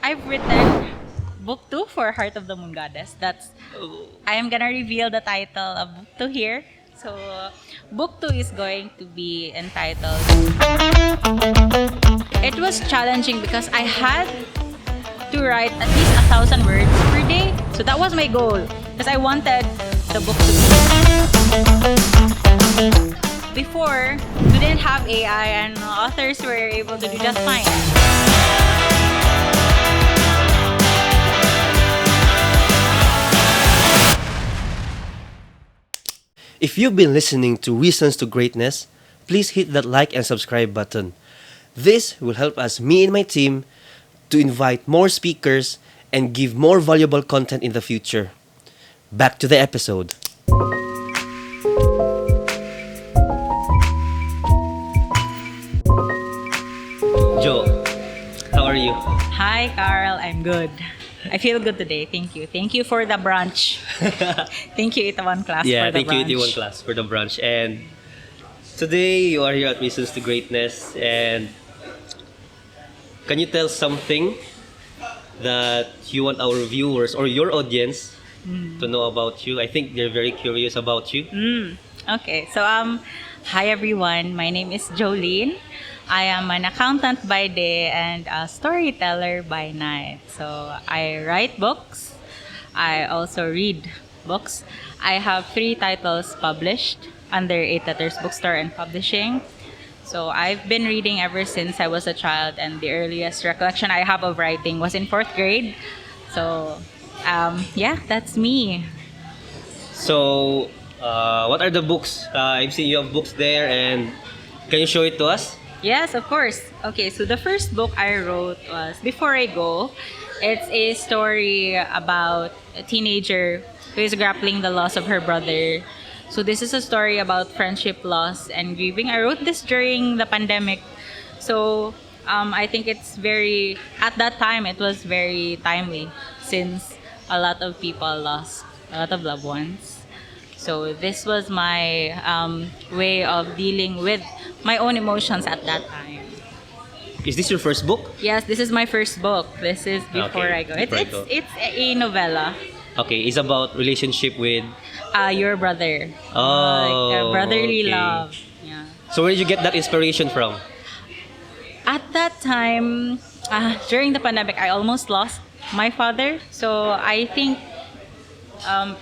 I've written book 2 for Heart of the Moon Goddess. I am gonna reveal the title of book 2 here. So, book 2 is going to be entitled. It was challenging because I had to write at least 1,000 words per day. So that was my goal because I wanted the book to be. Before, we didn't have AI and authors were able to do just fine. If you've been listening to Reasons to Greatness, please hit that like and subscribe button. This will help us, me and my team, to invite more speakers and give more valuable content in the future. Back to the episode. Joe, how are you? Hi, Carl. I'm good. I feel good today. Thank you. Thank you for the brunch. Thank you, Itaewon class, for the Thank brunch. you, Itaewon class, for the brunch. And today you are here at Reasons to Greatness. And can you tell something that you want our viewers or your audience to know about you? I think they're very curious about you. Okay. So, hi everyone. My name is Joline. I am an accountant by day and a storyteller by night. So, I write books. I also read books. I have 3 titles published under 8 Letters Bookstore and Publishing. So I've been reading ever since I was a child, and the earliest recollection I have of writing was in 4th grade. So, yeah, that's me. So, what are the books? I've seen you have books there, and can you show it to us? Yes, of course. Okay, so the first book I wrote was Before I Go. It's a story about a teenager who is grappling the loss of her brother. So this is a story about friendship loss and grieving. I wrote this during the pandemic. So I think at that time, it was very timely since a lot of people lost a lot of loved ones. So this was my way of dealing with my own emotions at that time. Is this your first book? Yes, this is my first book. This is Before Okay, I Go. Before I Go. It's a novella. Okay, it's about relationship with... Your brother. Oh, Like, brotherly okay. love. Yeah. So where did you get that inspiration from? At that time, during the pandemic, I almost lost my father. So I think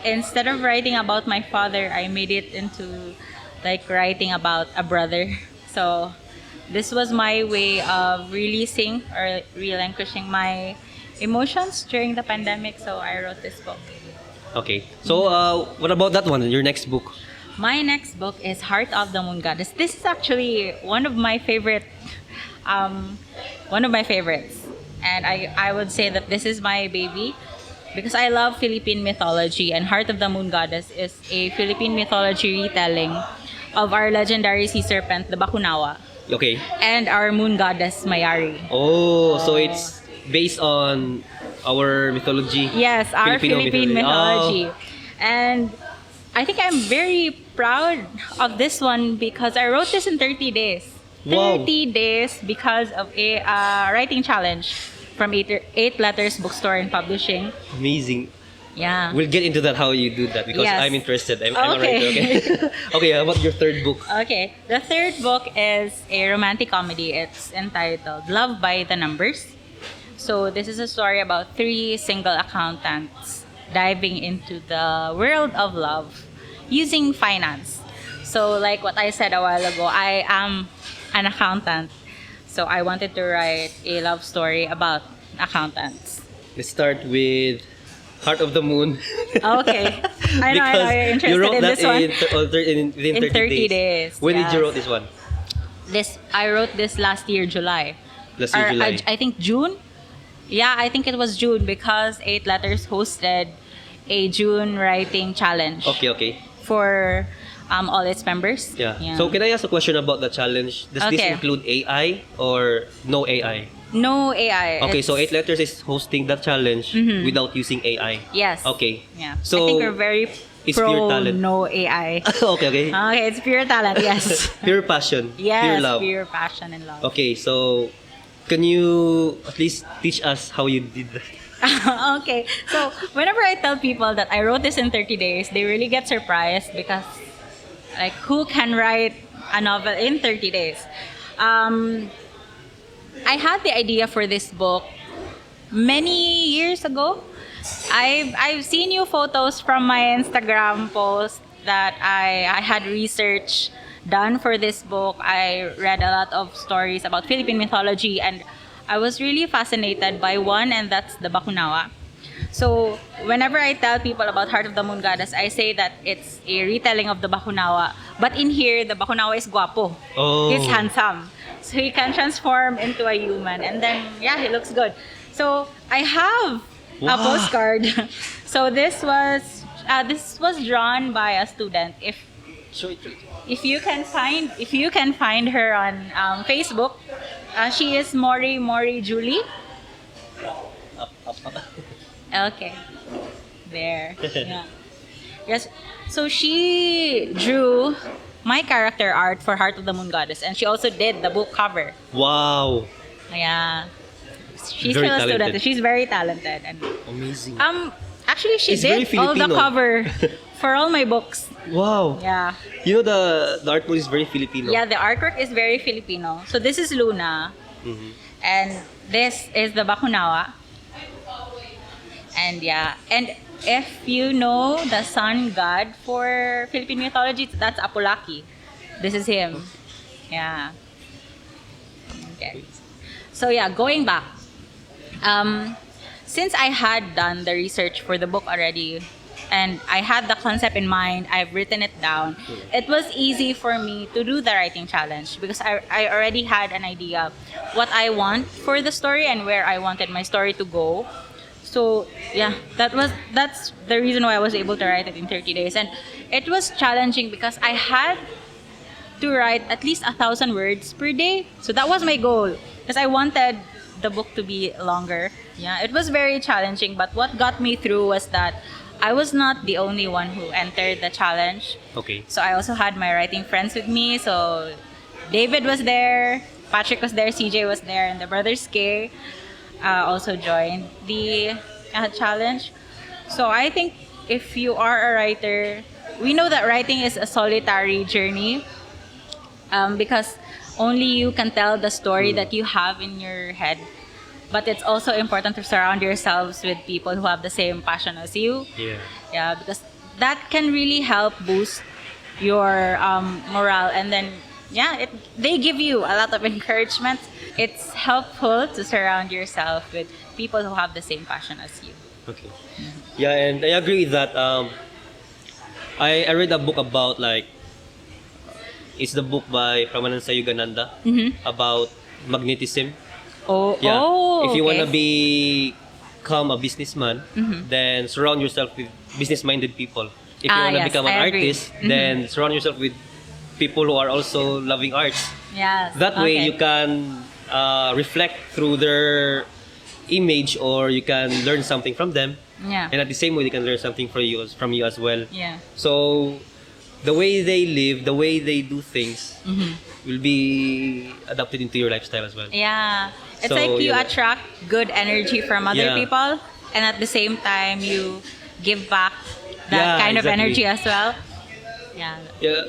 instead of writing about my father, I made it into like writing about a brother. So this was my way of releasing or relinquishing my emotions during the pandemic. So I wrote this book. Okay. So what about that one? Your next book? My next book is Heart of the Moon Goddess. This is actually one of my favorites, and I would say that this is my baby because I love Philippine mythology, and Heart of the Moon Goddess is a Philippine mythology retelling of our legendary sea serpent, the Bakunawa, Okay. and our moon goddess, Mayari. Oh, so it's based on our mythology. Yes, our Filipino Philippine mythology. Oh. And I think I'm very proud of this one because I wrote this in 30 days. Wow. 30 days because of a writing challenge from 8 Letters Bookstore and Publishing. Amazing. Yeah. We'll get into that, how you do that, because Yes. I'm interested. I'm a Okay. writer, okay? Okay, how about your third book? Okay, the third book is a romantic comedy. It's entitled Love by the Numbers. So this is a story about 3 single accountants diving into the world of love using finance. So like what I said a while ago, I am an accountant. So I wanted to write a love story about accountants. Let's start with Heart of the Moon. Okay. I know Because you're interested you wrote in that this one. within In 30 30 days, When did you yes. wrote this one? I wrote this last year, July. Last year, Or, July. I think June. Yeah, I think it was June because 8 Letters hosted a June writing challenge Okay. for all its members. Yeah. So can I ask a question about the challenge? Does this Okay. include AI or no AI? No AI. Okay, It's- so 8 Letters is hosting that challenge without using AI. Yes. Okay. Yeah. So I think we're very it's pure pro talent. no AI. Okay. Okay, it's pure talent. Yes. Pure passion. Yes. Pure love. Pure passion and love. Okay, so Can you at least teach us how you did that? Okay, so whenever I tell people that I wrote this in 30 days, they really get surprised because, like, who can write a novel in 30 days? Um, I had the idea for this book many years ago. I've seen you photos from my Instagram post that I had research done for this book. I read a lot of stories about Philippine mythology, and I was really fascinated by one, and that's the Bakunawa. So whenever I tell people about Heart of the Moon Goddess, I say that it's a retelling of the Bakunawa. But in here, the Bakunawa is guapo. He's Oh. handsome. So he can transform into a human. And then, yeah, he looks good. So I have a Wow. postcard. So this was drawn by a student. Show it. If you can find her on Facebook, she is Mori Julie. Up. Okay. There. Yeah. Yes. So she drew my character art for Heart of the Moon Goddess, and she also did the book cover. Wow. Yeah. She's Very still a student. talented. She's very talented, and Amazing. actually she It's very did all the Filipino. cover for all my books. Wow. Yeah. You know the artwork is very Filipino. Yeah, the artwork is very Filipino. So this is Luna, Mhm. and this is the Bakunawa. And yeah, and if you know the sun god for Philippine mythology, that's Apolaki. This is him. Yeah. Okay. So yeah, going back. Since I had done the research for the book already, and I had the concept in mind, I've written it down. It was easy for me to do the writing challenge because I already had an idea what I want for the story and where I wanted my story to go. So yeah, that's the reason why I was able to write it in 30 days. And it was challenging because I had to write at least 1,000 words per day. So that was my goal because I wanted the book to be longer. Yeah, it was very challenging, but what got me through was that I was not the only one who entered the challenge. Okay. So I also had my writing friends with me. So David was there, Patrick was there, CJ was there, and the brothers K also joined the challenge. So I think if you are a writer, we know that writing is a solitary journey because only you can tell the story that you have in your head. But it's also important to surround yourselves with people who have the same passion as you. Yeah. Yeah, because that can really help boost your morale, and then they give you a lot of encouragement. It's helpful to surround yourself with people who have the same passion as you. Okay. Yeah, and I agree with that. I read a book about like it's the book by Pramanansa Yogananda about magnetism. Oh, Yeah. oh, If you okay. wanna become a businessman, then surround yourself with business-minded people. If you wanna Yes, become an I agree. artist, then surround yourself with people who are also loving arts. Yes. That way okay. you can reflect through their image, or you can learn something from them, Yeah. and at the same way they can learn something from you as well. Yeah. So the way they live, the way they do things will be adapted into your lifestyle as well. Yeah. It's So, like you yeah. attract good energy from other Yeah. people, and at the same time you give back that Yeah, kind of exactly. energy as well. Yeah. Yeah.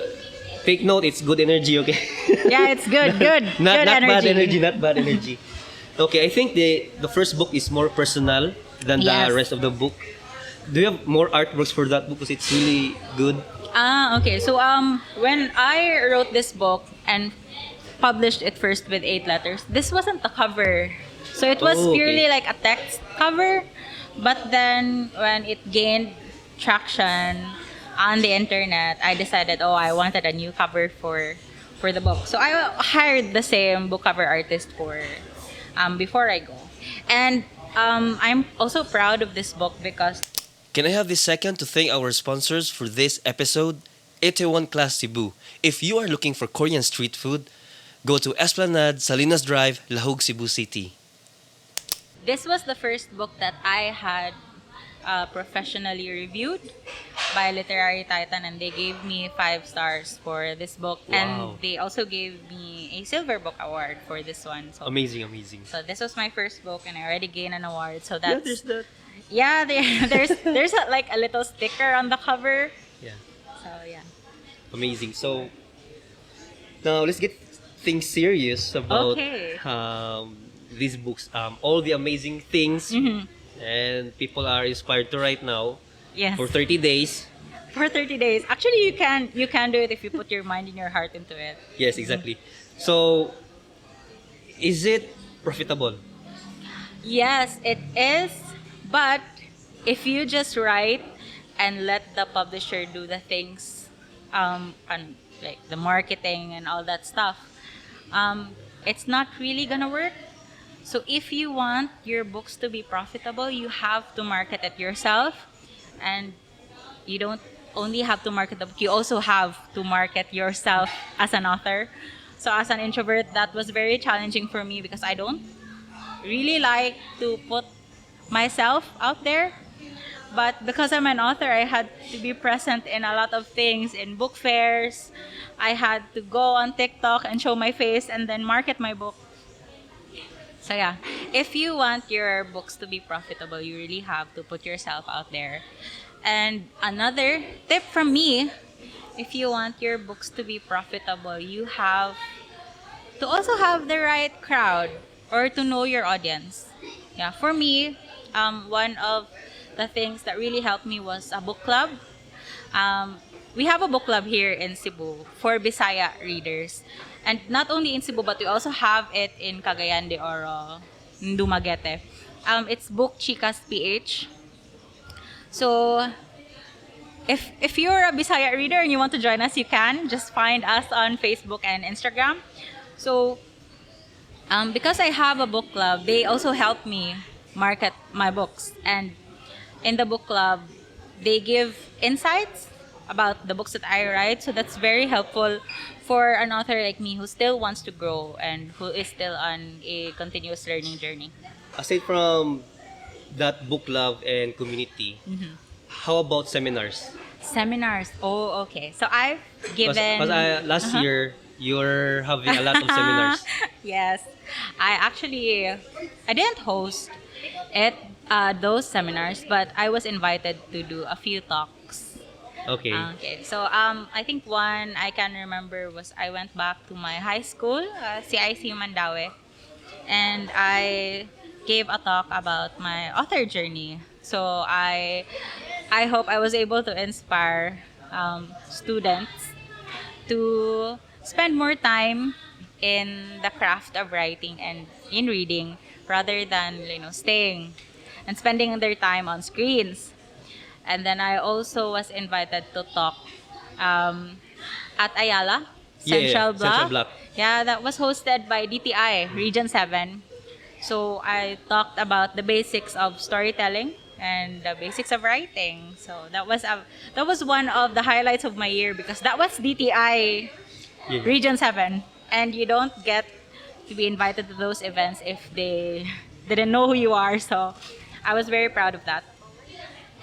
Take note, it's good energy, okay? Yeah, it's good, good. not good not energy. bad energy, not bad energy. Okay, I think the first book is more personal than Yes. the rest of the book. Do you have more artworks for that book? Because it's really good. Okay. So when I wrote this book and published it first with 8 letters, this wasn't the cover. So it was Oh, okay. purely like a text cover. But then when it gained traction on the internet, I decided, I wanted a new cover for the book. So I hired the same book cover artist for before I go. And I'm also proud of this book because Can I have this second to thank our sponsors for this episode? Itaewon Class Cebu. If you are looking for Korean street food, go to Esplanade, Salinas Drive, Lahug, Cebu City. this was the first book that I had professionally reviewed by Literary Titan, and they gave me 5 stars for this book. Wow. And they also gave me a Silver Book Award for this one. So, Amazing, amazing. so this was my first book, and I already gained an award. So Yeah, that's there's that. yeah. There's like a little sticker on the cover. Yeah, So yeah. amazing. So now let's get things serious about Okay. these books. All the amazing things, Mm-hmm. and people are inspired to write now Yes. for 30 days. For 30 days. Actually, you can do it if you put your mind and your heart into it. Yes, exactly. So, is it profitable? Yes, it is. But if you just write and let the publisher do the things, and like the marketing and all that stuff, it's not really gonna work. So if you want your books to be profitable, you have to market it yourself, and you don't only have to market the book, you also have to market yourself as an author. So as an introvert, that was very challenging for me because I don't really like to put myself out there. But because I'm an author, I had to be present in a lot of things, in book fairs. I had to go on TikTok and show my face and then market my book. So yeah, if you want your books to be profitable, you really have to put yourself out there. And another tip from me, if you want your books to be profitable, you have to also have the right crowd or to know your audience. Yeah, for me, one of the things that really helped me was a book club. We have a book club here in Cebu for Bisaya readers. And not only in Cebu, but we also have it in Cagayan de Oro, Dumaguete. It's Book Chicas PH. So, if you're a Bisaya reader and you want to join us, you can. Just find us on Facebook and Instagram. So, because I have a book club, they also help me market my books. And in the book club, they give insights about the books that I write. So that's very helpful for an author like me who still wants to grow and who is still on a continuous learning journey. Aside from that book love and community, how about seminars? Seminars. Oh, okay. So I've given. Because last year, you're having a lot of seminars. Yes, I didn't host it those seminars, but I was invited to do a few talks. Okay. Okay, so I think one I can remember was I went back to my high school, CIC Mandaue, and I gave a talk about my author journey. So I hope I was able to inspire students to spend more time in the craft of writing and in reading rather than staying and spending their time on screens. And then I also was invited to talk at Ayala Central Yeah, Block. Central Block. Yeah, that was hosted by DTI Region 7. So I talked about the basics of storytelling and the basics of writing. So that was one of the highlights of my year because that was DTI Yeah. Region 7, and you don't get to be invited to those events if they didn't know who you are. So I was very proud of that.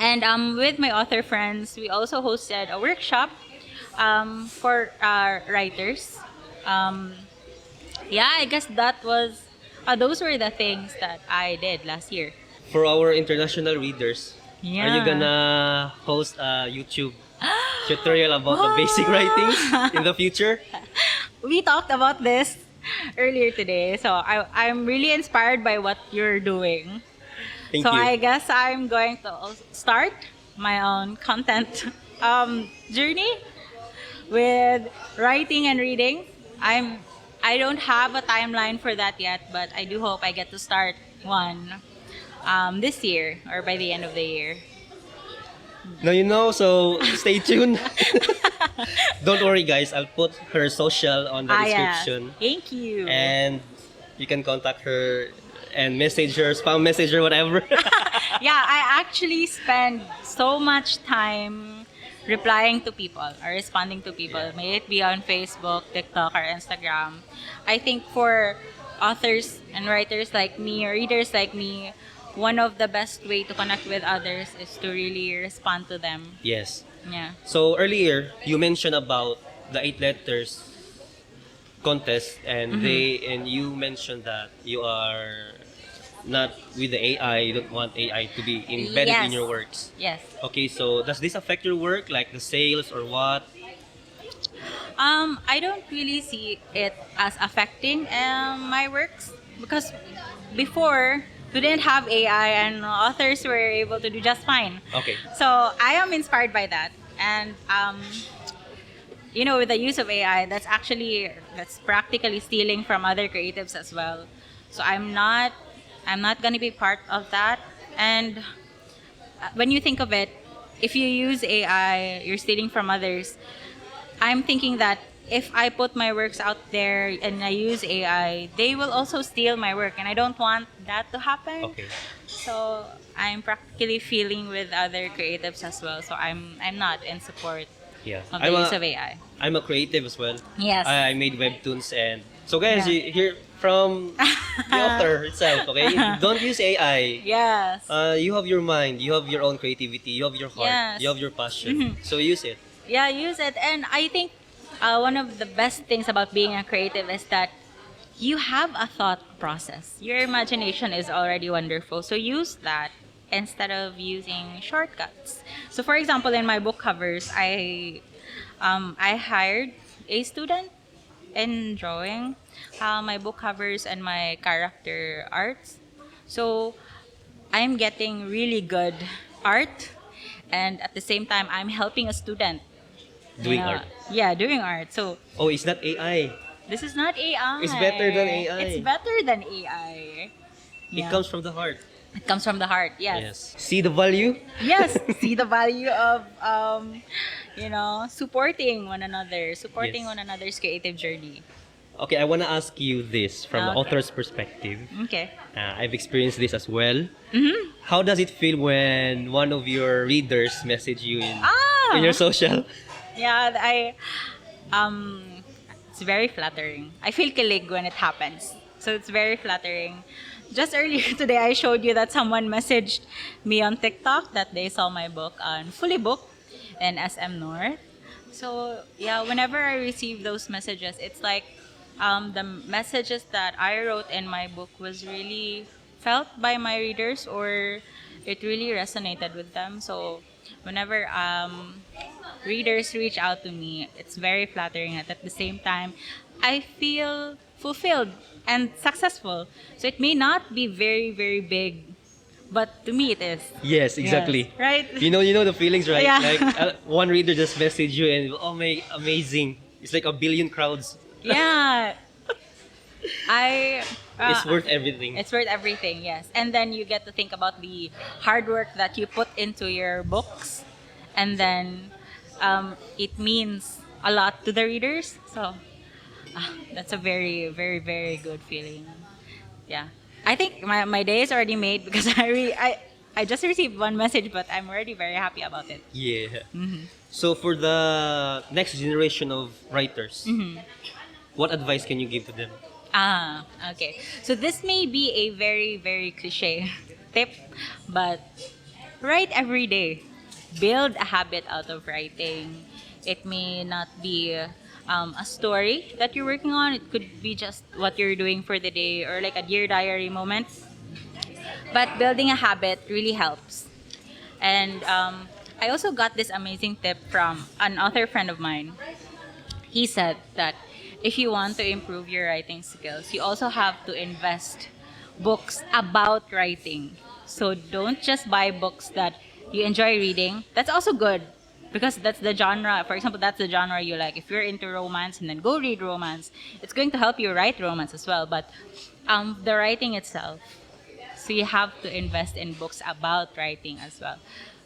And with my author friends, we also hosted a workshop for writers. Um, yeah, I guess those were the things that I did last year. For our international readers, are Yeah. you gonna host a YouTube tutorial about the basic writings in the future? We talked about this earlier today, so I'm really inspired by what you're doing. Thank So you. I guess I'm going to start my own content journey with writing and reading. I don't have a timeline for that yet, but I do hope I get to start one this year or by the end of the year. Now so stay tuned. Don't worry, guys. I'll put her social on the Yes. description, Thank you. and you can contact her and message her, spam message her, whatever. Yeah, I actually spend so much time replying to people or responding to people, Yeah. may it be on Facebook, TikTok, or Instagram. I think for authors and writers like me or readers like me, one of the best way to connect with others is to really respond to them. Yes. Yeah. So earlier you mentioned about the 8 letters contest, and you mentioned that you are not with the AI. You don't want AI to be embedded in Yes. your works. Yes. Okay, so does this affect your work, like the sales or what? I don't really see it as affecting my works because before we didn't have AI and authors were able to do just fine. Okay. So I am inspired by that, and with the use of AI, that's practically stealing from other creatives as well. So I'm not gonna be part of that. And when you think of it, if you use AI, you're stealing from others. I'm thinking that if I put my works out there and I use AI, they will also steal my work, and I don't want that to happen. Okay. So I'm practically feeling with other creatives as well. So I'm not in support Yeah. of the use of AI. I'm a creative as well. Yes. I made webtoons, and so guys, Yeah. you hear from the author itself. Okay, don't use AI. Yes. You have your mind, you have your own creativity, you have your heart, Yes. you have your passion. So use it. Yeah, use it. And I think one of the best things about being a creative is that you have a thought process. Your imagination is already wonderful. So use that instead of using shortcuts. So for example, in my book covers, I hired a student in drawing my book covers and my character arts. So I'm getting really good art, and at the same time I'm helping a student. Doing art. Yeah, doing art. So Oh, it's not AI. this is not AI. It's better than AI. It's better than AI. It Yeah. comes from the heart. It comes from the heart. Yes. Yes. See the value? Yes. See the value of supporting one another, supporting Yes. one another's creative journey. Okay, I want to ask you this from the Okay. author's perspective. Okay. I've experienced this as well. Mm-hmm. How does it feel when one of your readers message you Ah. in your social? Yeah, it's very flattering. I feel kilig when it happens. So it's very flattering. Just earlier today, I showed you that someone messaged me on TikTok that they saw my book on Fully Booked in SM North. So yeah, whenever I receive those messages, it's like the messages that I wrote in my book was really felt by my readers, or it really resonated with them. So whenever readers reach out to me, it's very flattering. And at the same time, I feel fulfilled and successful. So it may not be very, very big, but to me it is. Yes, exactly. Yes, right? You know the feelings, right? Yeah. Like one reader just messaged you and oh my, amazing. It's like a billion crowds. Yeah. I It's worth everything. It's worth everything, yes. And then you get to think about the hard work that you put into your books, and then it means a lot to the readers. So that's a very, very, very good feeling. Yeah, I think my day is already made because I just received one message, but I'm already very happy about it. Yeah. Mm-hmm. So for the next generation of writers, what advice can you give to them? Okay. So this may be a very, very cliche tip, but write every day. Build a habit out of writing. It may not be a story that you're working on. It could be just what you're doing for the day or like a dear diary moment. But building a habit really helps. And I also got this amazing tip from an author friend of mine. He said that if you want to improve your writing skills, you also have to invest books about writing. So don't just buy books that you enjoy reading. That's also good because that's the genre. For example, that's the genre you like. If you're into romance, and then go read romance, it's going to help you write romance as well. But the writing itself, so you have to invest in books about writing as well.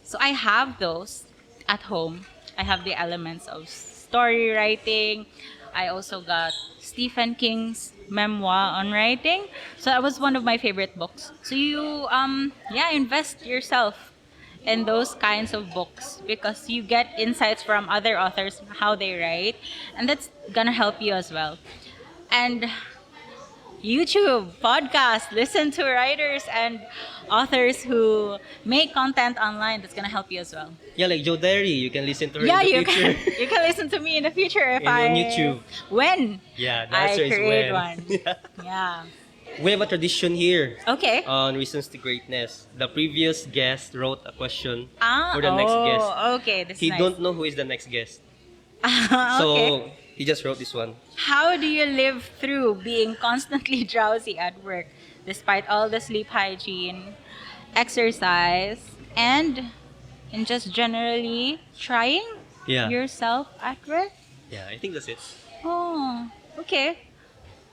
So I have those at home. I have the elements of story writing. I also got Stephen King's memoir on writing. So that was one of my favorite books. So you invest yourself in those kinds of books because you get insights from other authors how they write, and that's gonna help you as well. And YouTube, podcast, listen to writers and authors who make content online. That's gonna help you as well. Yeah, like Joe Derry, you can listen to her Yeah, in the you future. can you can listen to me in the future if On YouTube. when Yeah, the I answer is create when. one. Yeah. Yeah. We have a tradition here Okay. on Reasons to Greatness. The previous guest wrote a question Ah, for the next guest. okay. This He is nice. don't know who is the next guest. Okay. So he just wrote this one. How do you live through being constantly drowsy at work despite all the sleep hygiene, exercise, and just generally trying Yeah. yourself at work? Yeah, I think that's it. Oh, okay.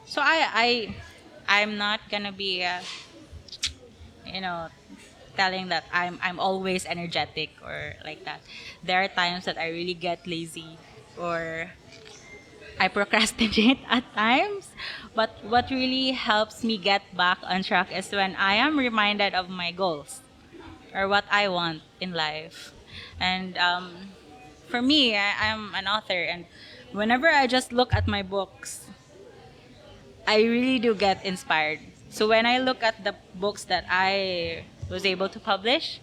So I'm not gonna be you know telling that I'm always energetic or like that. There are times that I really get lazy or I procrastinate at times. But what really helps me get back on track is when I am reminded of my goals or what I want in life. And for me, I'm an author, and whenever I just look at my books, I really do get inspired. So when I look at the books that I was able to publish,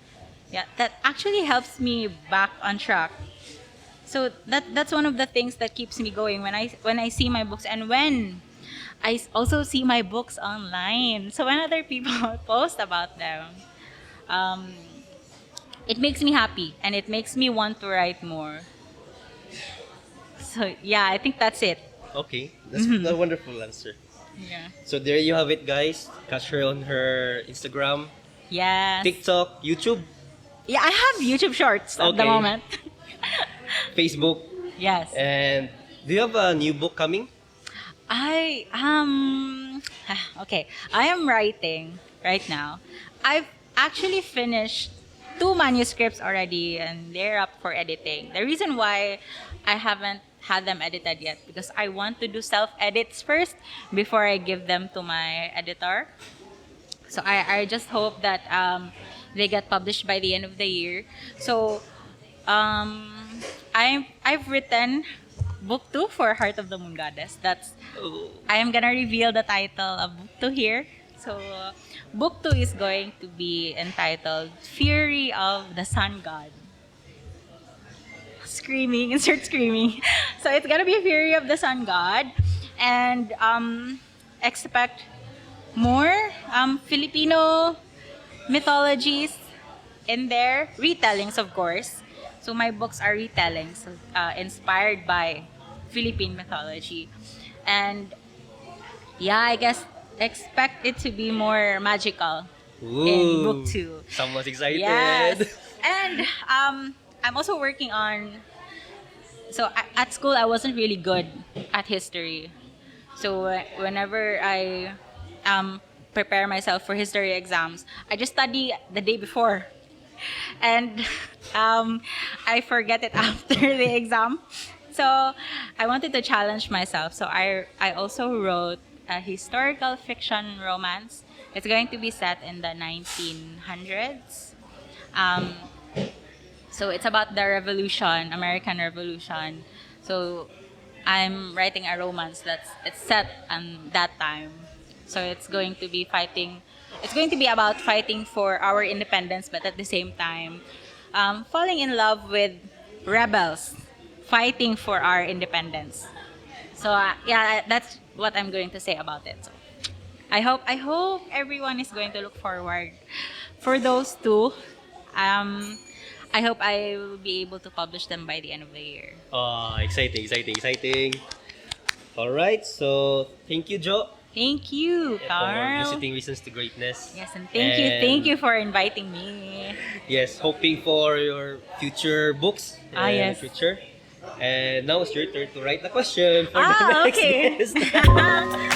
yeah, that actually helps me back on track. So that's one of the things that keeps me going when I see my books and when also see my books online. So when other people post about them, um, it makes me happy and it makes me want to write more. So yeah, I think that's it. Okay, that's a wonderful answer. Yeah. So there you have it, guys. Catch her on her Instagram, Yes. TikTok, YouTube, Yeah, I have YouTube Shorts at the Okay. moment. Facebook, Yes. and do you have a new book coming? I okay. I am writing right now. I've actually finished 2 manuscripts already and they're up for editing. The reason why I haven't had them edited yet because I want to do self edits first before I give them to my editor. So I just hope that they get published by the end of the year. So um, I've written book 2 for Heart of the Moon Goddess. That's Oh, I am gonna reveal the title of book 2 here. So book 2 is going to be entitled Fury of the Sun God. Screaming, insert screaming. So it's gonna be Fury of the Sun God, and expect more Filipino mythologies in there, retellings of course. So my books are retellings inspired by Philippine mythology, and yeah, I guess expect it to be more magical in book 2. Someone's excited. Yes. And I'm also working on. So at school, I wasn't really good at history. So whenever I prepare myself for history exams, I just study the day before, and I forget it after the exam. So I wanted to challenge myself. So I also wrote a historical fiction romance. It's going to be set in the 1900s. Um, so it's about the Revolution, American Revolution. So I'm writing a romance it's set on that time. So it's going to be fighting. It's going to be about fighting for our independence, but at the same time, falling in love with rebels, fighting for our independence. So yeah, that's what I'm going to say about it. So I hope everyone is going to look forward for those two. I hope I will be able to publish them by the end of the year. Exciting, exciting, exciting. All right, so thank you, Jo, Thank you, for Carl. visiting Reasons to Greatness. Yes, and thank you for inviting me. Yes, hoping for your future books in Yes. the future. And now it's your turn to write the question for the next Okay. guest.